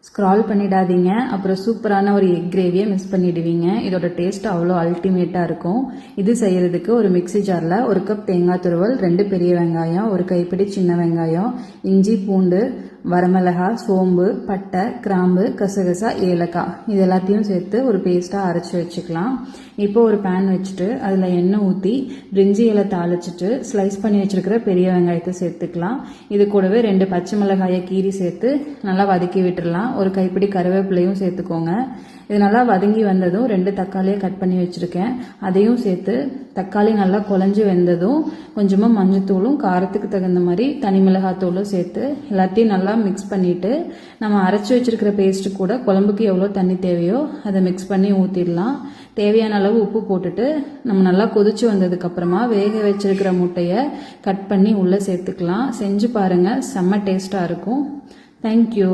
Scroll பண்ணிடாதீங்க. அப்புறம் சூப்பரான ஒரு எக் கிரேவியை மிஸ் பண்ணிடுவீங்க. இதோட டேஸ்ட் அவ்வளோ அல்டிமேட்டாக இருக்கும். இது செய்யறதுக்கு ஒரு மிக்சி ஜாரில் 1 கப் தேங்காய் துருவல், 2 பெரிய வெங்காயம், 1 கைப்பிடி சின்ன வெங்காயம், இஞ்சி பூண்டு, வரமிளகாய், சோம்பு, பட்டை, கிராம்பு, கசகசா, ஏலக்காய் இது எல்லாத்தையும் சேர்த்து ஒரு பேஸ்ட்டாக அரைச்சி வச்சுக்கலாம். இப்போ ஒரு பேன் வச்சுட்டு அதில் எண்ணெய் ஊற்றி பிரிஞ்சி இலை தாளிச்சிட்டு ஸ்லைஸ் பண்ணி வச்சுருக்கிற பெரிய வெங்காயத்தை சேர்த்துக்கலாம். இது கூடவே 2 பச்சை மிளகாயை கீரி சேர்த்து நல்லா வதக்கி விட்டுடலாம். ஒரு கைப்பிடி கருவேப்பிலையும் சேர்த்துக்கோங்க. இது நல்லா வதங்கி வந்ததும் 2 தக்காளியை கட் பண்ணி வச்சுருக்கேன், அதையும் சேர்த்து தக்காளி நல்லா குழஞ்சி வெந்ததும் கொஞ்சமாக மஞ்சத்தூளும் காரத்துக்கு தகுந்த மாதிரி தனி மிளகாத்தூளும் சேர்த்து எல்லாத்தையும் நல்லா மிக்ஸ் பண்ணிவிட்டு நம்ம அரைச்சி வச்சுருக்கிற பேஸ்ட்டு கூட குழம்புக்கு எவ்வளோ தண்ணி தேவையோ அதை மிக்ஸ் பண்ணி ஊற்றிடலாம். தேவையான அளவு உப்பு போட்டுட்டு நம்ம நல்லா கொதிச்சு வந்ததுக்கப்புறமா வேக வச்சிருக்கிற முட்டையை கட் பண்ணி உள்ளே சேர்த்துக்கலாம். செஞ்சு பாருங்கள், செம்ம டேஸ்ட்டாக இருக்கும். தேங்க்யூ.